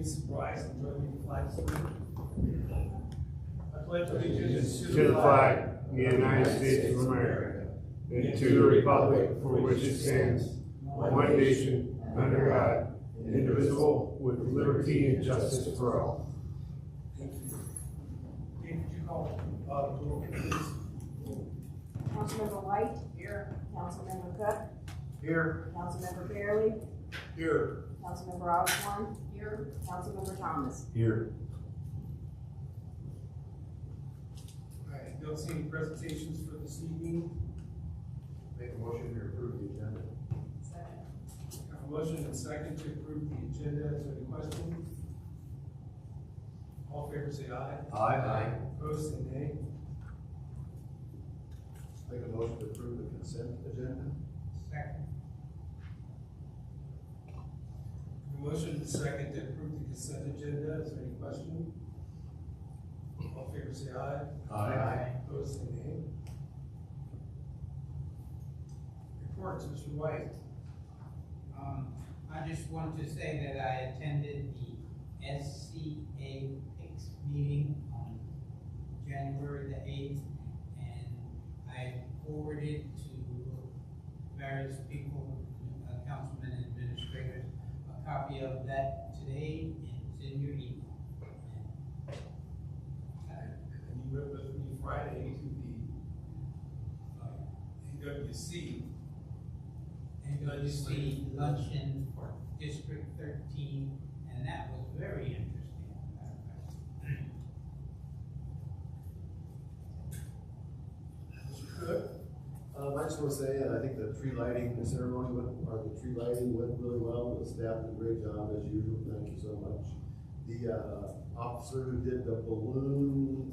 please rise and join me in the flag salute. I pledge allegiance To the flag of the United States of America, and to the republic for which it stands, one nation, under God, indivisible, with liberty and justice for all. Thank you. Dave, could you call the roll, please? Councilmember White. Here. Councilmember Cook. Here. Councilmember Fairley. Here. Councilmember Osborne. Here. Councilmember Thomas. Here. All right, don't see any presentations for this evening. Make a motion to approve the agenda. Second. Have a motion and a second to approve the agenda. Is there any questions? All in favor say aye. Aye. Opposed say nay. Make a motion to approve the consent agenda. Second. A motion and a second to approve the consent agenda. Is there any question? All in favor say aye. Aye. Opposed say nay. Reports, Mr. White. I just wanted to say that I attended the SCA PICS meeting on January the 8th, and I forwarded to various people, councilmen and administrators, a copy of that today, and it's in your email. And you went with me Friday to the AWC. AWC luncheon for District 13, and that was very interesting. Mr. Cook. I just want to say, I think the tree lighting ceremony went really well. The staff did a great job as usual. Thank you so much. The officer who did the balloon,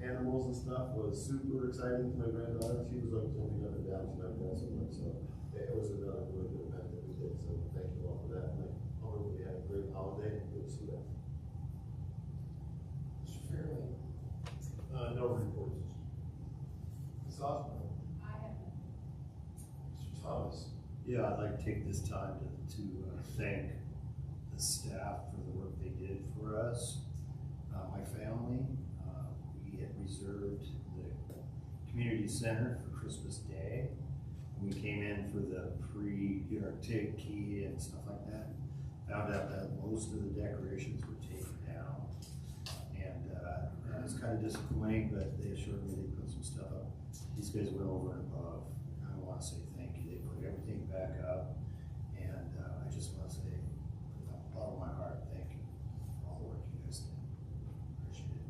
animals and stuff was super exciting to my granddaughter. She was like jumping up and down. She liked that so much. So it was another really good event that we did. So thank you all for that. And I hope everybody had a great holiday. Good to see that. Mr. Fairley. No reports. Ms. Osborne. I have none. Mr. Thomas. Yeah, I'd like to take this time to thank the staff for the work they did for us. My family, we had reserved the community center for Christmas Day. We came in for the pre-Arctic key and stuff like that. Found out that most of the decorations were taken down. And it was kind of disappointing, but they assured me they put some stuff up. These guys went over and above. I want to say thank you. They put everything back up. And I just want to say, with the bottom of my heart, thank you for all the work you guys did. Appreciate it.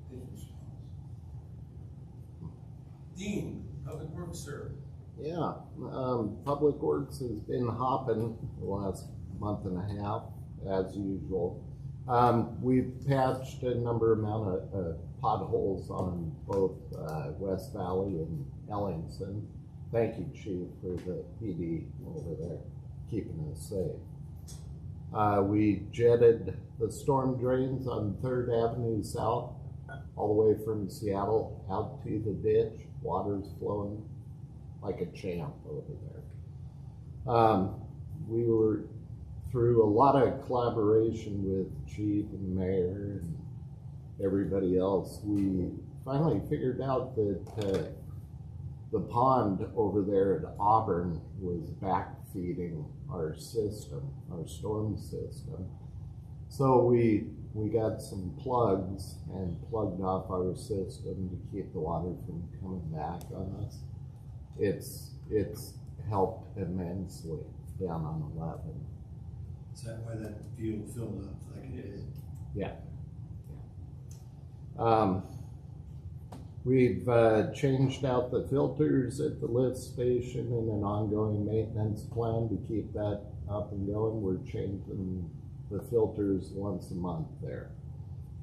Thank you, Mr. Thomas. Dean, Public Works, sir. Yeah, Public Works has been hopping the last month and a half, as usual. We've patched a amount of potholes on both West Valley and Ellingson. Thank you, Chief, for the PD over there keeping us safe. We jetted the storm drains on 3rd Avenue South, all the way from Seattle out to the ditch. Water's flowing like a champ over there. We were through a lot of collaboration with Chief and the Mayor and everybody else. We finally figured out that the pond over there at Auburn was backfeeding our system, our storm system. So we got some plugs and plugged off our system to keep the water from coming back on us. It's helped immensely down on 11. Is that why that field filled up like it is? Yeah. We've changed out the filters at the lift station and an ongoing maintenance plan to keep that up and going. We're changing the filters once a month there.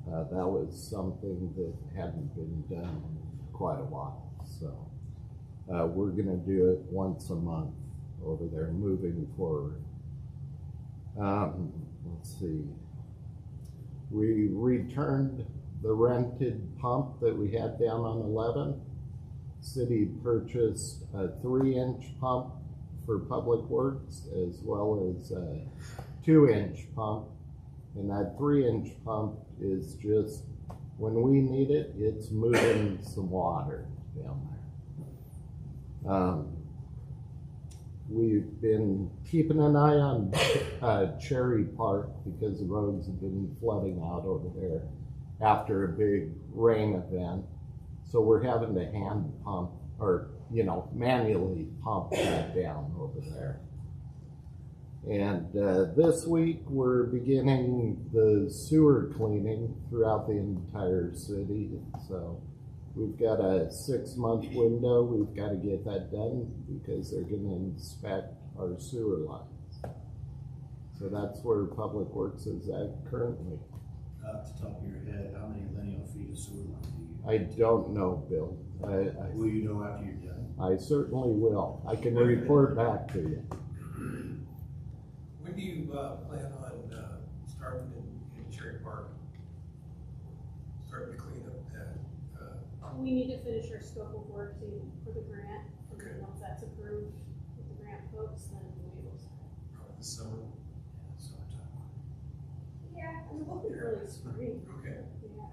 That was something that hadn't been done in quite a while. So we're gonna do it once a month over there moving forward. Let's see. We returned the rented pump that we had down on 11. City purchased a 3-inch pump for Public Works as well as 2-inch pump, and that 3-inch pump is just, when we need it, it's moving some water down there. We've been keeping an eye on Cherry Park because the roads have been flooding out over there after a big rain event. So we're having to hand pump, or, manually pump that down over there. And this week we're beginning the sewer cleaning throughout the entire city. So we've got a 6-month window. We've got to get that done because they're going to inspect our sewer lines. So that's where Public Works is at currently. Off the top of your head, how many lineal feet of sewer line do you? I don't know, Bill. Will you know after you're done? I certainly will. I can report back to you. When do you plan on starting in Cherry Park? Starting to clean up that? We need to finish our scope of work for the grant. And Okay. then once that's approved with the grant folks, then we will start. Probably this summer? Summertime. Yeah, I'm hoping early spring. Okay. Yeah.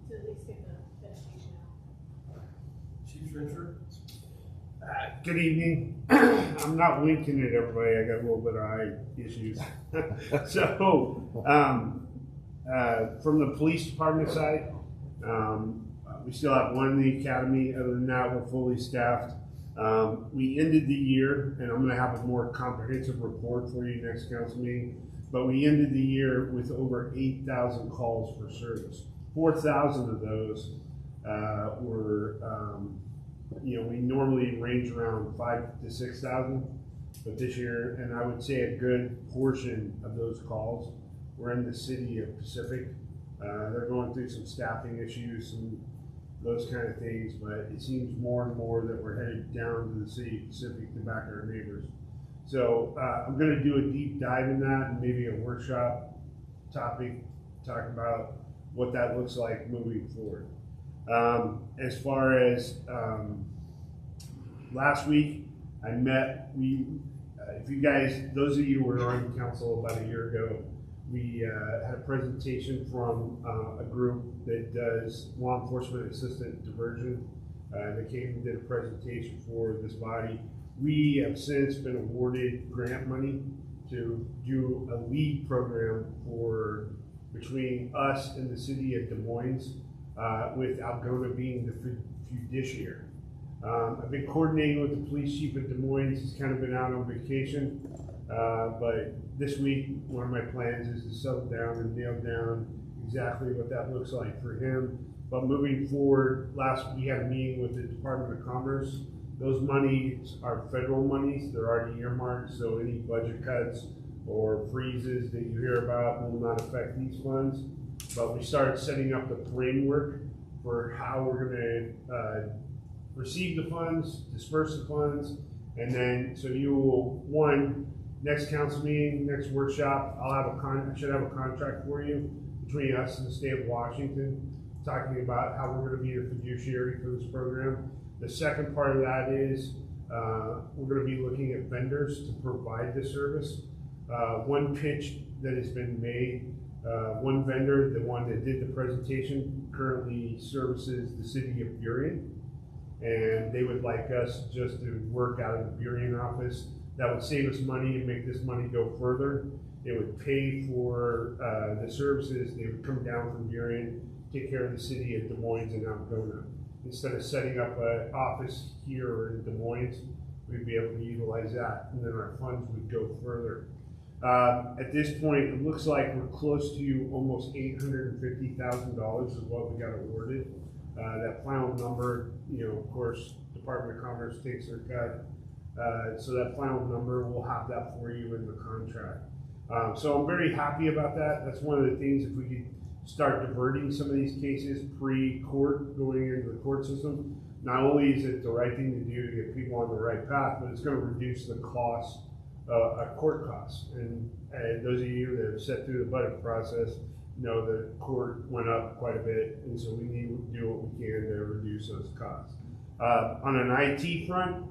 To at least get the vegetation out. Chief Trencher? Good evening. I'm not winking at everybody. I got a little bit of eye issues. So, from the police department side, we still have one in the academy. Other than that, we're fully staffed. We ended the year, and I'm going to have a more comprehensive report for you next council meeting, but we ended the year with over 8,000 calls for service. 4,000 of those were we normally range around 5,000 to 6,000, but this year, and I would say a good portion of those calls were in the city of Pacific. They're going through some staffing issues and those kind of things, but it seems more and more that we're headed down to the city of Pacific to back our neighbors. So I'm going to do a deep dive in that and maybe a workshop topic, talk about what that looks like moving forward. As far as last week, I met, if you guys, those of you who were on council about a year ago, we had a presentation from a group that does law enforcement assistant diversion. They came and did a presentation for this body. We have since been awarded grant money to do a lead program for between us and the city of Des Moines, with Algona being the fiduciary. I've been coordinating with the police chief of Des Moines. He's kind of been out on vacation, but this week one of my plans is to settle down and nail down exactly what that looks like for him. But moving forward, we had a meeting with the Department of Commerce. Those monies are federal monies. They're already earmarked, so any budget cuts or freezes that you hear about will not affect these funds. But we started setting up the framework for how we're going to receive the funds, disperse the funds, and then so you will, next council meeting, next workshop, I should have a contract for you between us and the state of Washington, talking about how we're going to be the fiduciary for this program. The second part of that is we're going to be looking at vendors to provide the service. One pitch that has been made, one vendor, the one that did the presentation, currently services the city of Burien, and they would like us just to work out of the Burien office. That would save us money and make this money go further. It would pay for the services. They would come down from Burien, take care of the city of Des Moines and Algona. Instead of setting up an office here in Des Moines, we'd be able to utilize that, and then our funds would go further. At this point, it looks like we're close to almost $850,000 is what we got awarded. That final number, of course, Department of Commerce takes their cut. So that final number, we'll have that for you in the contract. So I'm very happy about that. That's one of the things, if we could start diverting some of these cases pre-court, going into the court system, not only is it the right thing to do to get people on the right path, but it's going to reduce the cost, court costs. And those of you that have sat through the budget process know that court went up quite a bit, and so we need to do what we can to reduce those costs. On an IT front,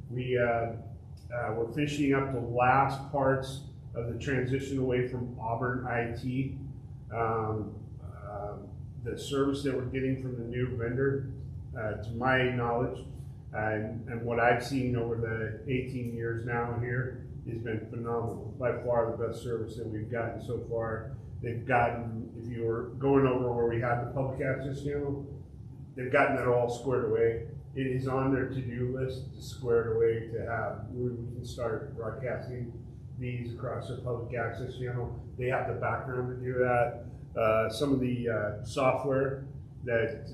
we're finishing up the last parts of the transition away from Auburn IT. The service that we're getting from the new vendor, to my knowledge, and what I've seen over the 18 years now here, has been phenomenal. By far the best service that we've gotten so far. They've gotten, if you were going over where we had the public access channel, they've gotten that all squared away. It is on their to-do list to square it away to have, we can start broadcasting these across their public access channel. They have the background to do that. Some of the software that,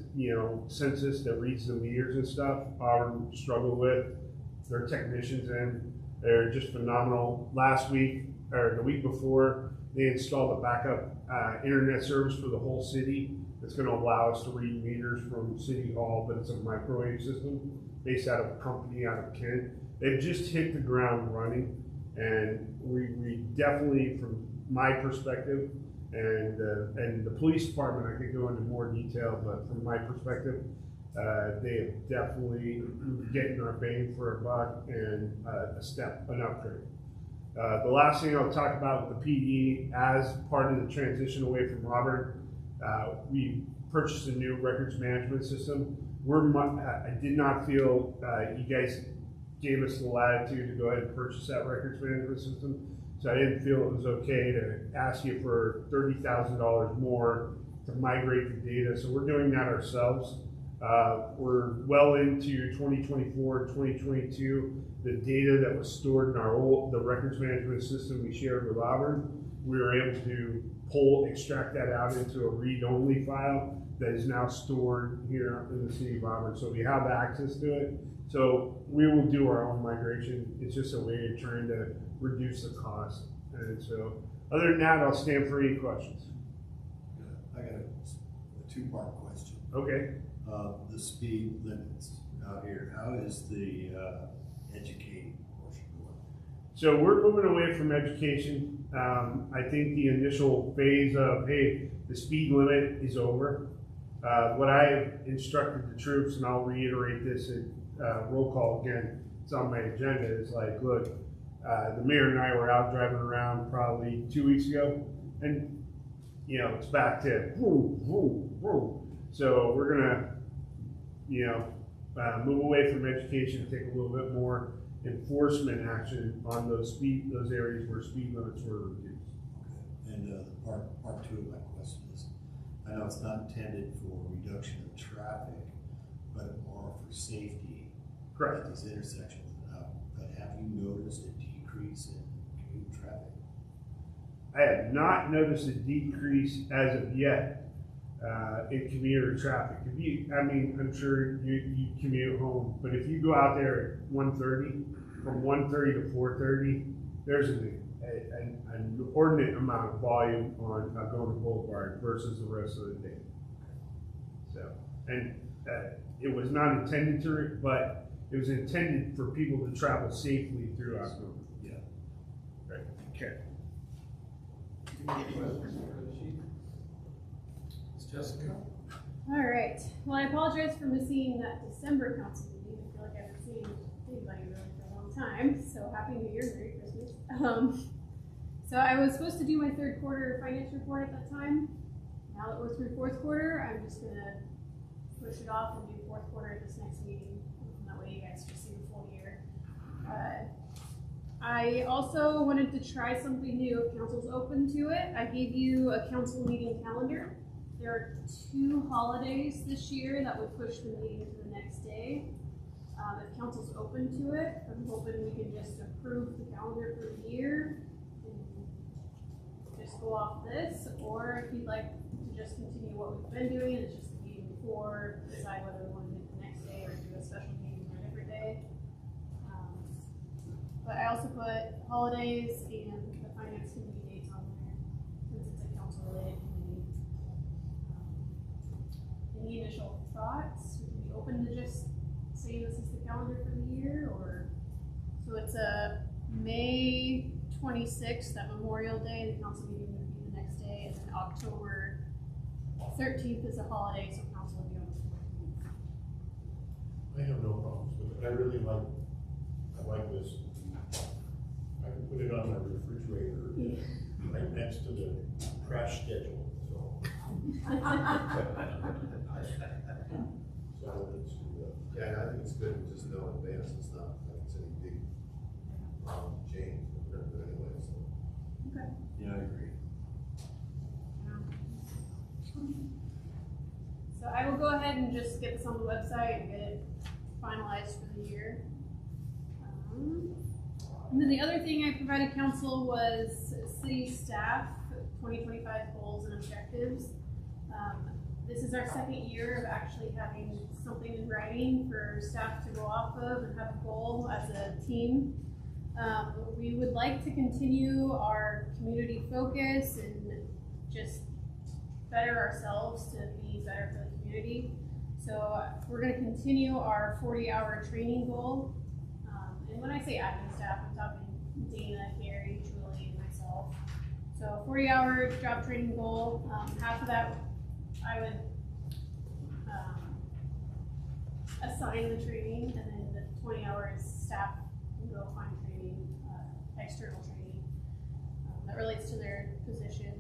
census that reads the meters and stuff, Auburn struggled with. Their technicians they're just phenomenal. Last week, or the week before, they installed a backup internet service for the whole city that's going to allow us to read meters from City Hall, but it's a microwave system based out of a company out of Kent. They've just hit the ground running, and we definitely, from my perspective, and the police department, I could go into more detail, but from my perspective, they have definitely getting our bang for our buck and an upgrade. The last thing I'll talk about with the PD, as part of the transition away from Robert, we purchased a new records management system. I did not feel you guys gave us the latitude to go ahead and purchase that records management system, so I didn't feel it was okay to ask you for $30,000 more to migrate the data. So we're doing that ourselves. We're well into 2024, 2022. The data that was stored in the records management system we shared with Auburn, we were able to extract that out into a read-only file that is now stored here in the city of Auburn. So we have access to it. So we will do our own migration. It's just a way of trying to reduce the cost. And so other than that, I'll stand for any questions. I got a two-part question. Okay. The speed limits out here, how is the educating portion going? So we're moving away from education. I think the initial phase of, hey, the speed limit is over. What I have instructed the troops, and I'll reiterate this at roll call again, it's on my agenda, is like, look, the mayor and I were out driving around probably 2 weeks ago, and it's back to whoo, whoo, whoo. So we're gonna, move away from education, take a little bit more enforcement action on those areas where speed limits were reduced. Okay. And part two of my question is, I know it's not intended for reduction of traffic, but more for safety. Correct. At these intersections. But have you noticed a decrease in commute traffic? I have not noticed a decrease as of yet in commuter traffic. I'm sure you commute home, but if you go out there at 1:30, from 1:30 to 4:30, there's an inordinate amount of volume on Algona Boulevard versus the rest of the day. So, and it was not intended to, but it was intended for people to travel safely through Algona. Yeah. Right. Okay. Any questions for the chief? Ms. Jessica? All right. Well, I apologize for missing that December council meeting. I feel like I haven't seen anybody really for a long time. So happy New Year, Merry Christmas. So I was supposed to do my third quarter finance report at that time. Now that we're through fourth quarter, I'm just gonna push it off and do fourth quarter at this next meeting. That way you guys just see the full year. I also wanted to try something new if council's open to it. I gave you a council meeting calendar. There are 2 holidays this year that would push the meeting to the next day. If council's open to it, I'm hoping we can just approve the calendar for the year and just go off this, or if you'd like to just continue what we've been doing, it's just the meeting before, decide whether we want to do it the next day or do a special meeting on a different day. But I also put holidays and the finance committee dates on there, since it's a council-related committee. Any initial thoughts? Would you be open to just saying this is the calendar for the year, or? So it's a May 26th, that Memorial Day, the council meeting would be the next day, and then October 13th is a holiday, so council would be on the 14th. I have no problems with it. I like this. I can put it on my refrigerator, right next to the trash schedule, so. So let's do that. Yeah, I think it's good to just know in advance, it's not like it's any big change, we're gonna do it anyway, so. Okay. Yeah, I agree. So I will go ahead and just get this on the website and get it finalized for the year. And then the other thing I provided council was city staff 2025 goals and objectives. This is our second year of actually having something in writing for staff to go off of and have a goal as a team. We would like to continue our community focus and just better ourselves to be better for the community. So we're going to continue our 40-hour training goal. And when I say admin staff, I'm talking Dana, Gary, Julie, and myself. So 40-hour job training goal. Half of that I would assign the training, and then the 20 hours staff can go find training, external training that relates to their position.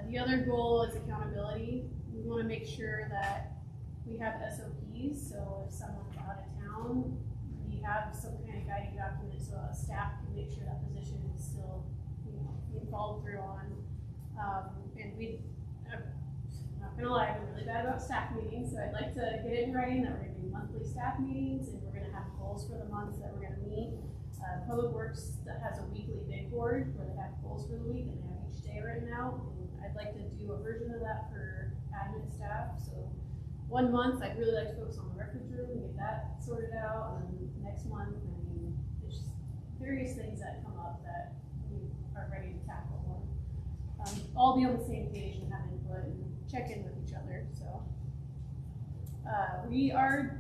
The other goal is accountability. We want to make sure that we have SOPs, so if someone's out of town, we have some kind of guiding document so staff can make sure that position is still, being followed through on. And I'm not gonna lie, I'm really bad about staff meetings, so I'd like to get it in writing that we're gonna do monthly staff meetings and we're gonna have goals for the months that we're gonna meet. Public Works that has a weekly big board where they have goals for the week and they have each day written out. And I'd like to do a version of that for admin staff. So 1 month, I'd really like to focus on the records room and get that sorted out. And then next month, there's just various things that come up that we are ready to tackle. All be on the same page and have input and check in with each other. So we are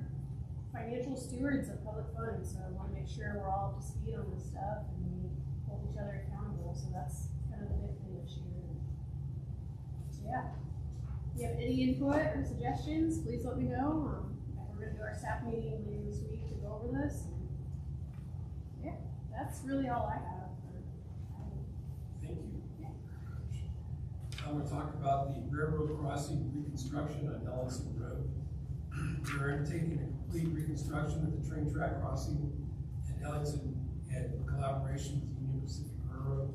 financial stewards of public funds, so I want to make sure we're all up to speed on this stuff and we hold each other accountable. So that's kind of the big thing this year. So yeah, if you have any input or suggestions, please let me know. We're going to do our staff meeting later this week to go over this. And yeah, that's really all I have. Thank you. I'm going to talk about the railroad crossing reconstruction on Ellison Road. We're undertaking a complete reconstruction of the train track crossing in Ellison in collaboration with Union Pacific Railroad.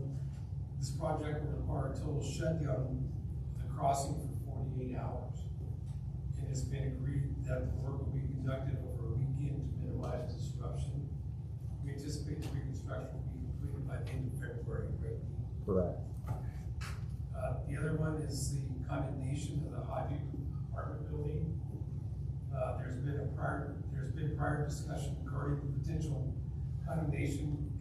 This project will require a total shutdown of the crossing for 48 hours. It has been agreed that the work will be conducted over a weekend to minimize disruption. We anticipate the reconstruction will be completed by the end of February. Correct. The other one is the condemnation of the Hodge apartment building. There's been prior discussion regarding the potential condemnation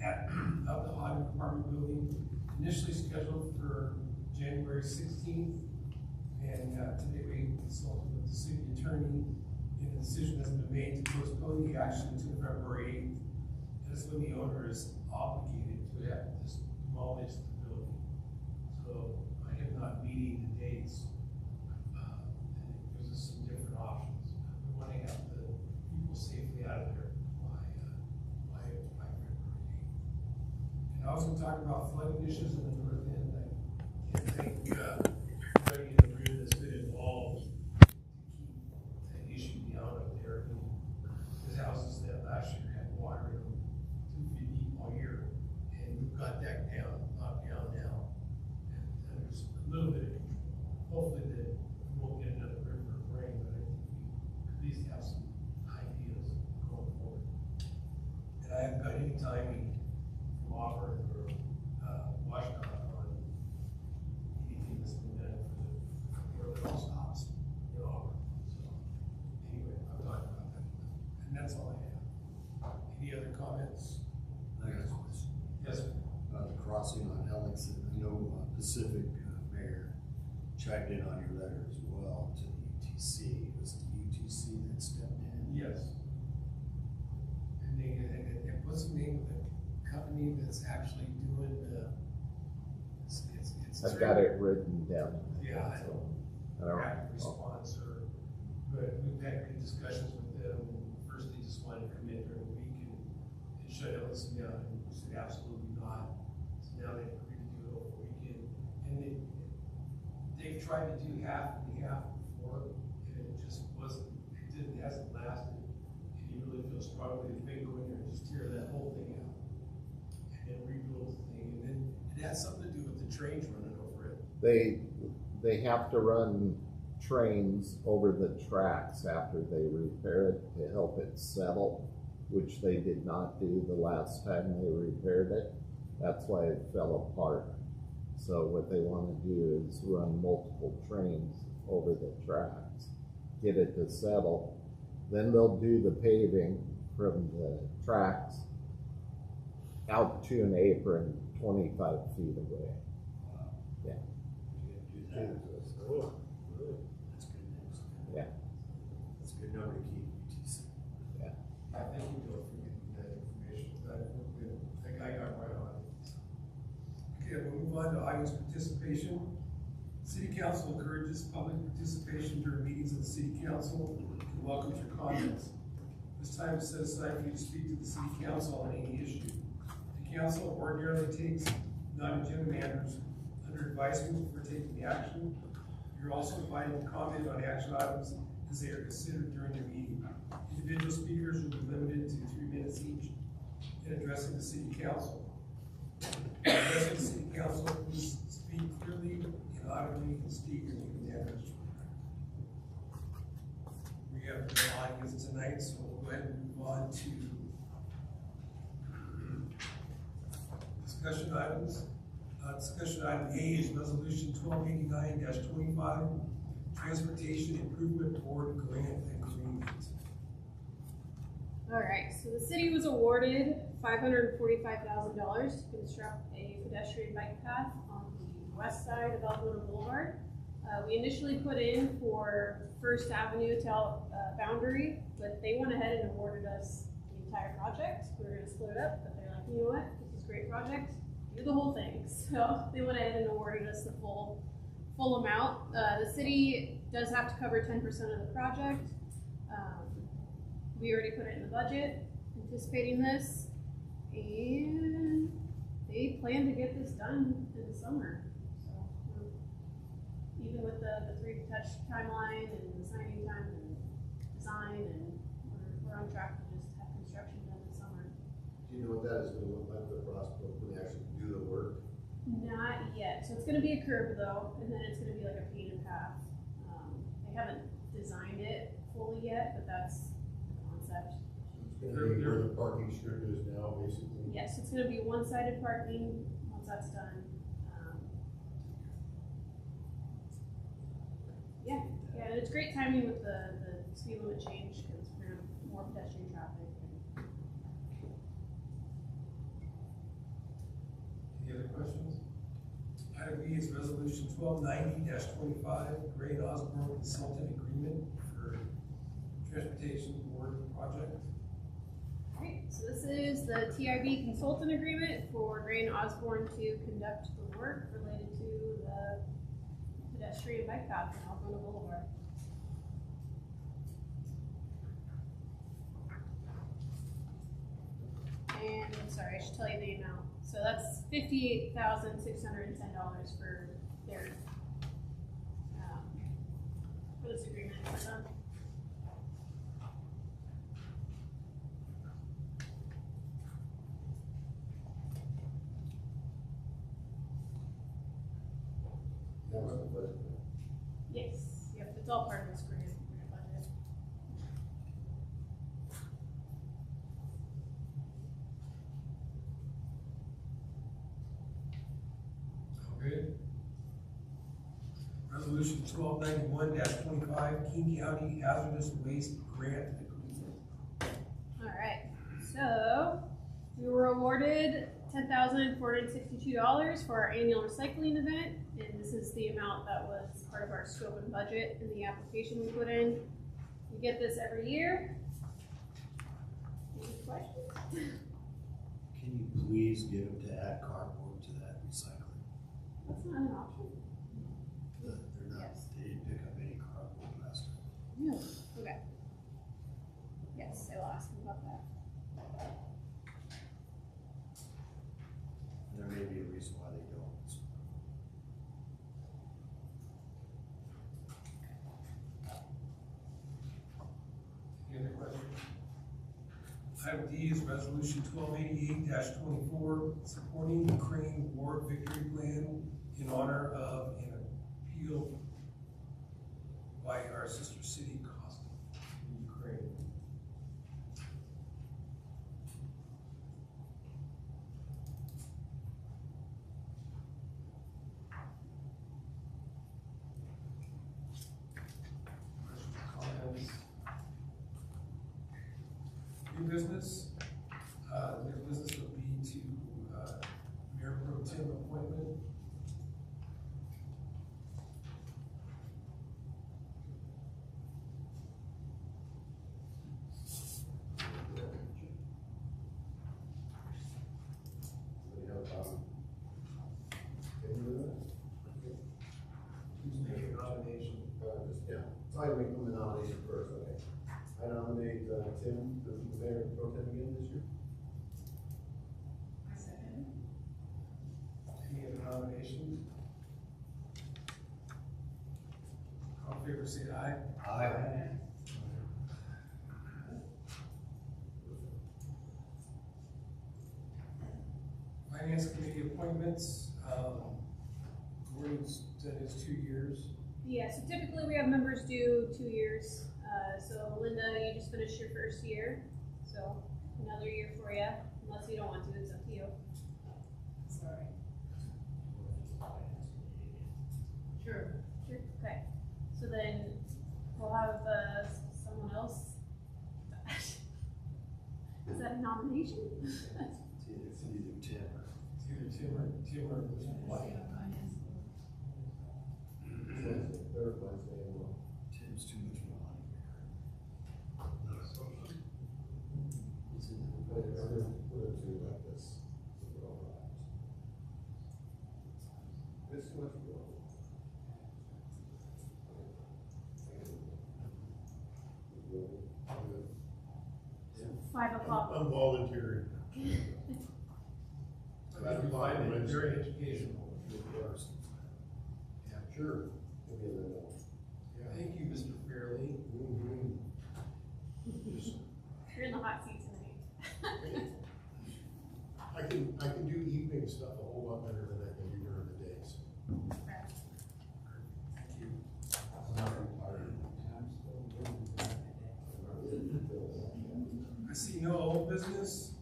of the Hodge apartment building, initially scheduled for January 16th. And today we consulted with the city attorney, and the decision has been made to postpone the action to February 8th. That's when the owner is obligated to have this demolish the building. So I am not meeting the dates, and it gives us some different options. We want to have the people safely out of there by February 8th. And I was going to talk about flooding issues in the north end. I can't thank everybody in the room that's been involved to keep that issue down up there. There's houses that last year had water in them 2 feet deep all year, and we've got that knocked down now. And there's a little bit of control. Hopefully that we won't get another river of rain, but I think we at least have some ideas going forward. And I haven't got any timing from Auburn or Washington on anything that's been done for the all stops in Auburn. So anyway, I've talked about that. And that's all I have. Any other comments? I got a question. Yes, sir. The crossing on Ellison, I know Pacific Mayor chimed in on your letter as well to the UTC. Was the UTC that stepped in? Yes. And what's the name of the company that's actually doing the, I've got it written down. Yeah, I don't. I don't Rapid response but we've had good discussions with them. First, they just wanted to come in during the week and shut Ellison down, and we said absolutely not. now they agreed to do it over the weekend. And they've tried to do half and half before, and it just hasn't lasted. And you really feel strongly that they go in there and just tear that whole thing out. And then rebuild the thing, and then it has something to do with the trains running over it. They have to run trains over the tracks after they repair it to help it settle, which they did not do the last time they repaired it. That's why it fell apart. So what they want to do is run multiple trains over the tracks, get it to settle. Then they'll do the paving from the tracks out to an apron 25 feet away. Yeah. You gotta do that. That's good news. Yeah. That's a good number to keep, UTC. Yeah, thank you, Bill, for getting that information. That guy got right on it. Okay, we'll move on to audience participation. City Council encourages public participation during meetings of the City Council and welcomes your comments. This time is set aside for you to speak to the City Council on any issue. The Council ordinarily takes non-agenda matters under advisement for taking the action. You're also invited to comment on action items as they are considered during the meeting. Individual speakers will be limited to 3 minutes each in addressing the City Council. Addressing the City Council, please speak clearly and audibly and state your name and address. We have no audience tonight, so we'll go ahead and move on to discussion items. Discussion item A is resolution 1289-25, Transportation Improvement Board Grant Agreement. All right, so the city was awarded $545,000 to construct a pedestrian bike path on the west side of Algona Boulevard. We initially put in for First Avenue to Boundary, but they went ahead and awarded us the entire project. We were gonna split it up, but they're like, you know what, this is a great project, do the whole thing. So they went ahead and awarded us the full amount. The city does have to cover 10% of the project. We already put it in the budget, anticipating this, and they plan to get this done in the summer. So even with the 3-touch timeline and the signing time and design, and we're on track to just have construction done this summer. Do you know what that is gonna look like for the process when they actually do the work? Not yet. So it's gonna be a curb though, and then it's gonna be like a painted path. They haven't designed it fully yet, but that's the concept. It's gonna be where the parking strip is now, basically. Yes, it's gonna be one-sided parking once that's done. Yeah, and it's great timing with the speed limit change, because we're gonna have more pedestrian traffic. Any other questions? Item B is resolution 1290-25, Gray and Osborne Consultant Agreement for Transportation Board Project. Alright, so this is the TIB consultant agreement for Gray and Osborne to conduct the work related to the pedestrian bike path in Algona Boulevard. And, sorry, I should tell you the amount. So that's $58,610 for their, for this agreement. That was the budget. Yes, yep, it's all part of this grant budget. Okay. Resolution 1291-25, King County Hazardous Waste Grant Agreement. Alright, so we were awarded $10,462 for our annual recycling event, and this is the amount that was part of our scope and budget in the application we put in. We get this every year. Any questions? Can you please get them to add cardboard to that recycling? That's not an option. They're not, Yes. they didn't pick up any cardboard last time. No. Okay. Yes, I will ask them about that. There may be a reason Item D is resolution 1288-24, supporting Ukraine War Victory Plan in honor of an appeal by our sister city, Ukraine. Questions, comments? New business, new business would be to, Mayor Pro Tem appointment. Who's making a nomination? I make the nomination first, okay. I nominate, Tim, the mayor pro tem again this year. I second. Any other nominations? All in favor, say aye. Aye. Finance Committee appointments, Gordon's said it's 2 years. Yeah, so typically we have members do 2 years. So Linda, you just finished your first year, so another year for you, unless you don't want to, it's up to you. Sorry. Sure. Sure. Okay, so then we'll have, someone else. Is that a nomination? It's either Tim or. It's either Tim or White. Third Wednesday, well. Tim's too much money. Put it to like this. It's too much. 5 o'clock. I'm volunteering. That'd be fine, and very educational. Yeah, sure. Maybe a little. Thank you, Mr. Fairley. You're in the hot seat tonight. I can do evening stuff a whole lot better than I can do during the days. Thank you. I see no old business.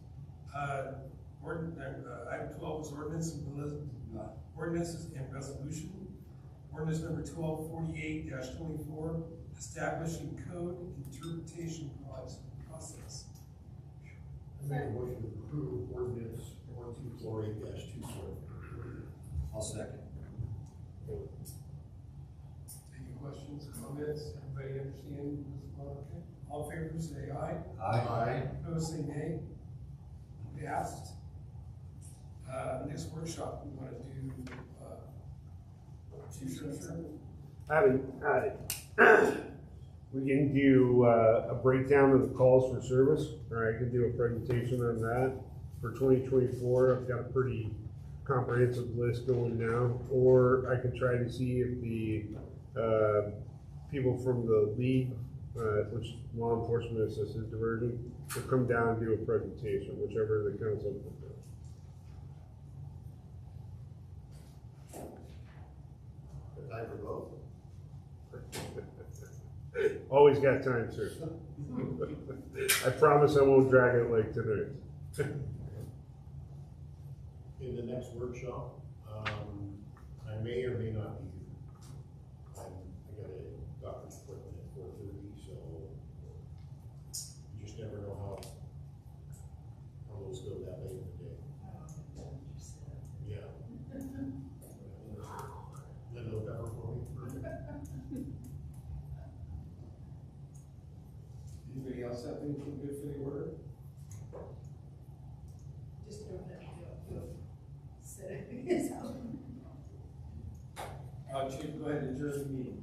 Item 12 is ordinances and resolution. Ordinance number 1248-24, establishing code interpretation process. I make a motion to approve ordinance 1248-24. I'll second. Any questions, comments? Everybody understand? Okay. All in favor, say aye. Aye. Opposed, say nay. Passed. Next workshop, we want to do, Chief Treasurer. We can do a breakdown of the calls for service, or I can do a presentation on that. For 2024, I've got a pretty comprehensive list going now, or I could try to see if the people from the league, which is Law Enforcement Assisted Diversion, will come down and do a presentation, whichever the council prefers. Time for both. Always got time, sir. I promise I won't drag it like tonight. In the next workshop, I may or may not be here. I got a doctor's appointment at 4:30, so you just never know how those go that late in the day. Yeah. Linda will cover for me. Anybody else have anything good for the order? Just don't let me go. Sit. Chief, go ahead and adjourn the meeting.